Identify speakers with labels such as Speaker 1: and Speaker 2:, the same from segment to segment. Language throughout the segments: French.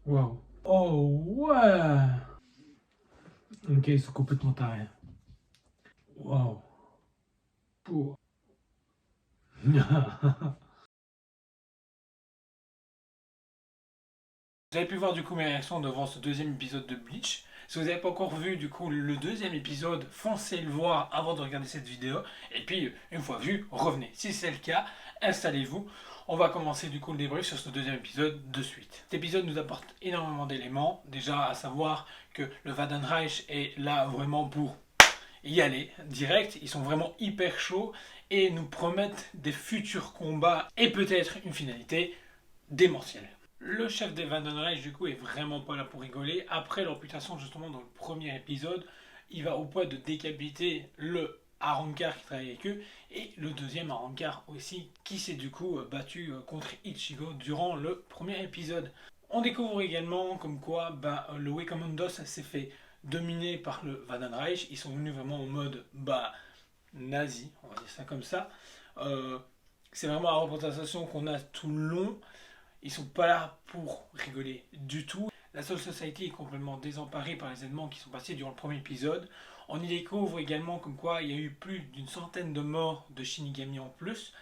Speaker 1: Waouh. Oh ouais. Ok, ils sont complètement tarés. Waouh. Pouh. Vous avez pu voir du coup mes réactions devant ce deuxième épisode de Bleach. Si vous n'avez pas encore vu du coup le deuxième épisode, foncez le voir avant de regarder cette vidéo. Et puis une fois vu, revenez. Si c'est le cas, installez-vous. On va commencer du coup le débrief sur ce deuxième épisode de suite. Cet épisode nous apporte énormément d'éléments. Déjà à savoir que le Vadenreich est là vraiment pour y aller direct. Ils sont vraiment hyper chauds et nous promettent des futurs combats et peut-être une finalité démentielle. Le chef des Vandenreich, du coup, est vraiment pas là pour rigoler. Après l'amputation, justement, dans le premier épisode, il va au point de décapiter le Arrancar qui travaille avec eux et le deuxième Arrancar aussi, qui s'est du coup battu contre Ichigo durant le premier épisode. On découvre également comme quoi le Wakamundos s'est fait dominer par le Vandenreich. Ils sont venus vraiment en mode nazi, on va dire ça comme ça. Euh, c'est vraiment la représentation qu'on a tout le long. Ils sont pas là pour rigoler du tout. La Soul Society est complètement désemparée par les événements qui sont passés durant le premier épisode. On y découvre également comme quoi il y a eu plus d'une centaine de morts de Shinigami en plus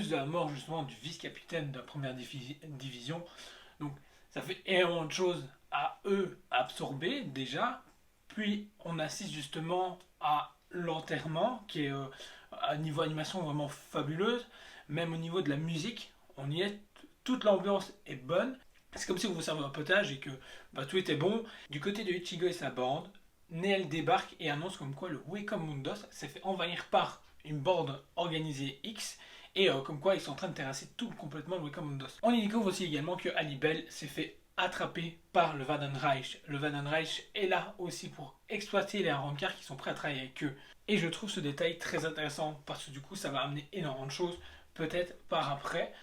Speaker 1: de la mort justement du vice-capitaine de la première division. Donc ça fait énormément de choses à eux absorber déjà. Puis on assiste justement à l'enterrement qui est à niveau animation vraiment fabuleuse. Même au niveau de la musique, on y est, toute l'ambiance est bonne. C'est comme si vous vous servez un potage et que tout était bon. Du côté de Ichigo et sa bande, Neel débarque et annonce comme quoi le Wakamundos s'est fait envahir par une bande organisée X et comme quoi ils sont en train de terrasser tout complètement le Wakamundos. On y découvre aussi également que Alibel s'est fait attrapé par le Vadenreich. Le Vadenreich est là aussi pour exploiter les Arrancars qui sont prêts à travailler avec eux. Et je trouve ce détail très intéressant parce que du coup ça va amener énormément de choses, peut-être par après.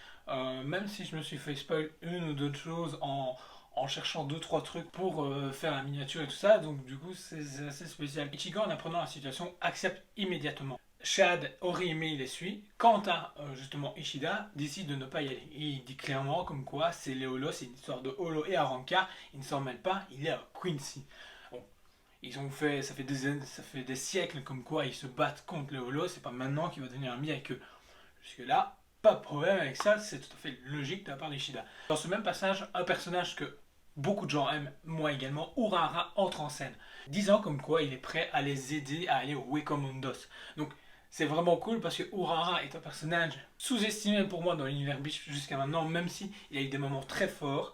Speaker 1: Même si je me suis fait spoil une ou deux choses en cherchant deux trois trucs pour faire la miniature et tout ça, donc du coup c'est assez spécial. Ichigo en apprenant la situation accepte immédiatement. Chad aurait aimé, il les suit. Quant à justement Ishida, décide de ne pas y aller. Il dit clairement comme quoi c'est les Holos, c'est une histoire de Holo et Arrancar, il ne s'en mêle pas, il est à Quincy. Bon, ils ont fait, ça fait des siècles comme quoi ils se battent contre les Holos, c'est pas maintenant qu'il va devenir ami avec eux. Jusque là, pas de problème avec ça, c'est tout à fait logique de la part d'Ishida. Dans ce même passage, un personnage que beaucoup de gens aiment, moi également, Urahara entre en scène, disant comme quoi il est prêt à les aider à aller au Wakamundos. Donc c'est vraiment cool parce que Urahara est un personnage sous-estimé pour moi dans l'univers Bleach jusqu'à maintenant, même si il a eu des moments très forts.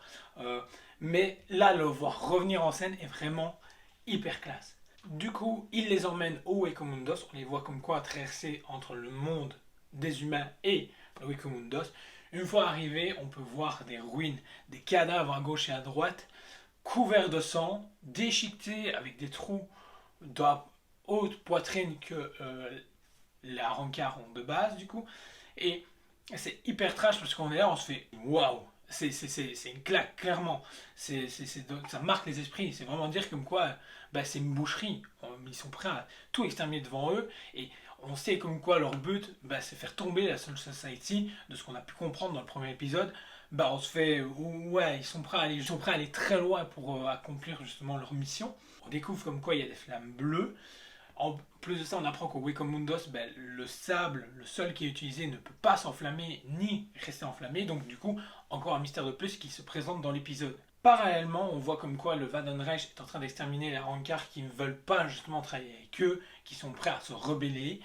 Speaker 1: Mais là, le voir revenir en scène est vraiment hyper classe. Du coup, il les emmène au Wakamundos. On les voit comme quoi traverser entre le monde des humains et le Wakamundos. Une fois arrivé, on peut voir des ruines, des cadavres à gauche et à droite, couverts de sang, déchiquetés avec des trous de la haute poitrine que les Arrancars ont de base, du coup. Et c'est hyper trash parce qu'on est là, on se fait waouh! C'est une claque, clairement. Ça marque les esprits. C'est vraiment dire comme quoi c'est une boucherie. Ils sont prêts à tout exterminer devant eux. Et on sait comme quoi leur but, c'est faire tomber la Soul Society, de ce qu'on a pu comprendre dans le premier épisode. On se fait, ouais, ils sont prêts à aller très loin pour accomplir justement leur mission. On découvre comme quoi il y a des flammes bleues. En plus de ça, on apprend qu'au Wakamundos, le sable, le sol qui est utilisé, ne peut pas s'enflammer ni rester enflammé. Donc du coup, encore un mystère de plus qui se présente dans l'épisode. Parallèlement, on voit comme quoi le Vadenreich est en train d'exterminer les Rancars qui ne veulent pas justement travailler avec eux, qui sont prêts à se rebeller.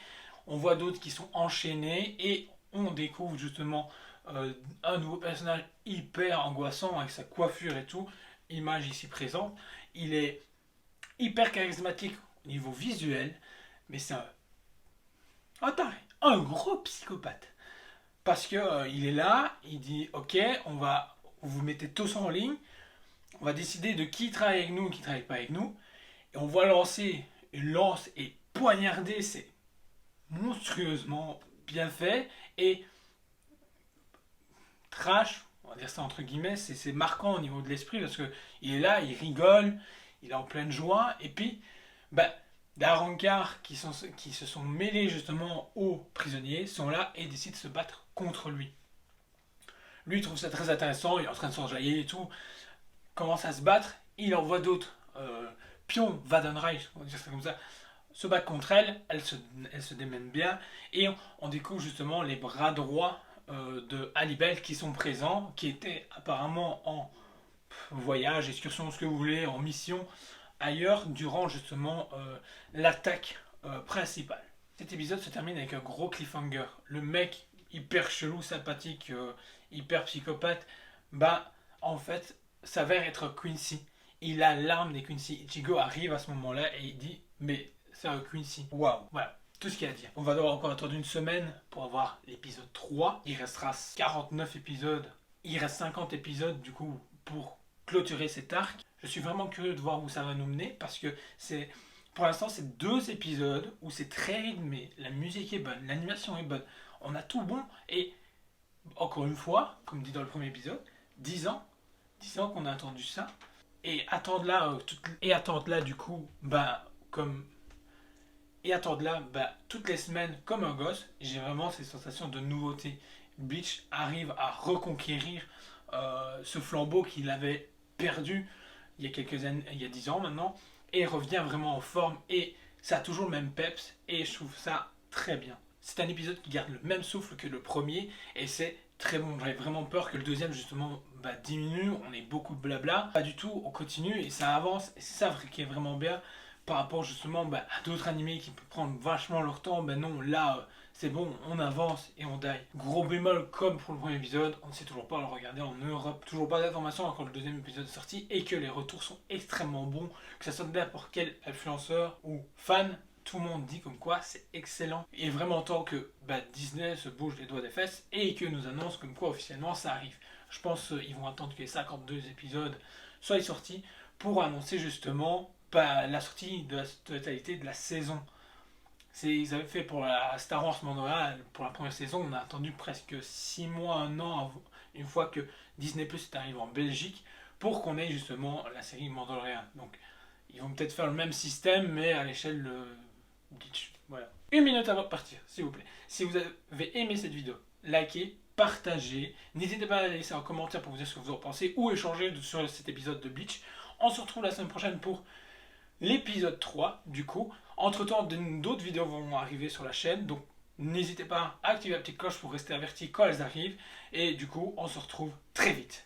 Speaker 1: On voit d'autres qui sont enchaînés et on découvre justement un nouveau personnage hyper angoissant avec sa coiffure et tout, image ici présente. Il est hyper charismatique au niveau visuel, mais c'est un taré, un gros psychopathe. Parce que il est là, il dit ok, vous vous mettez tous en ligne, on va décider de qui travaille avec nous, qui travaille pas avec nous, et on va lancer une lance et poignarder, c'est monstrueusement bien fait et trash, on va dire ça entre guillemets, c'est marquant au niveau de l'esprit parce que il est là, il rigole, il est en pleine joie, et puis bah, des Arrancars qui se sont mêlés justement aux prisonniers sont là et décident de se battre contre lui. Lui il trouve ça très intéressant, il est en train de s'enjailler et tout. commencent à se battre, il envoie d'autres pions, Wadenreich, on va dire ça comme ça, se battent contre elle, elle se démène bien, et on découvre justement les bras droits de Alibel qui sont présents, qui étaient apparemment en voyage, excursion, ce que vous voulez, en mission ailleurs durant justement l'attaque principale. Cet épisode se termine avec un gros cliffhanger. Le mec hyper chelou, sympathique, hyper psychopathe, bah en fait s'avère être Quincy. Il a l'arme des Quincy. Ichigo arrive à ce moment-là et il dit mais c'est un Quincy. Waouh. Voilà. Tout ce qu'il y a à dire. On va devoir encore attendre une semaine pour avoir l'épisode 3. Il restera 49 épisodes. Il reste 50 épisodes du coup pour clôturer cet arc. Je suis vraiment curieux de voir où ça va nous mener parce que c'est pour l'instant c'est 2 épisodes où c'est très rythmé, la musique est bonne, l'animation est bonne, on a tout bon et encore une fois, comme dit dans le premier épisode, 10 ans qu'on a attendu ça et attendre là du coup comme et attendre là toutes les semaines comme un gosse. J'ai vraiment cette sensation de nouveauté. Bleach arrive à reconquérir ce flambeau qu'il avait perdu il y a quelques années, il y a 10 ans maintenant, et revient vraiment en forme, et ça a toujours le même peps, et je trouve ça très bien. C'est un épisode qui garde le même souffle que le premier, et c'est très bon. J'avais vraiment peur que le deuxième justement diminue, on ait beaucoup de blabla. Pas du tout, on continue, et ça avance, et c'est ça qui est vraiment bien, par rapport justement à d'autres animés qui peuvent prendre vachement leur temps. Non, là c'est bon, on avance et on die. Gros bémol comme pour le premier épisode, on ne sait toujours pas le regarder en Europe, toujours pas d'informations quand le deuxième épisode est sorti, et que les retours sont extrêmement bons, que ça soit n'importe quel influenceur ou fan, tout le monde dit comme quoi c'est excellent. Il est vraiment temps que Disney se bouge les doigts des fesses et que nous annonce comme quoi officiellement ça arrive. Je pense qu'ils vont attendre que les 52 épisodes soient sortis pour annoncer justement la sortie de la totalité de la saison. Ils avaient fait pour la Star Wars Mandalorian, pour la première saison, on a attendu presque 6 mois, 1 an, une fois que Disney Plus est arrivé en Belgique, pour qu'on ait justement la série Mandalorian. Donc, ils vont peut-être faire le même système, mais à l'échelle de Bleach. Voilà. 1 minute avant de partir, s'il vous plaît. Si vous avez aimé cette vidéo, likez, partagez. N'hésitez pas à laisser un commentaire pour vous dire ce que vous en pensez, ou échanger sur cet épisode de Bleach. On se retrouve la semaine prochaine pour l'épisode 3, du coup. Entre temps, d'autres vidéos vont arriver sur la chaîne, donc n'hésitez pas à activer la petite cloche pour rester averti quand elles arrivent. Et du coup, on se retrouve très vite.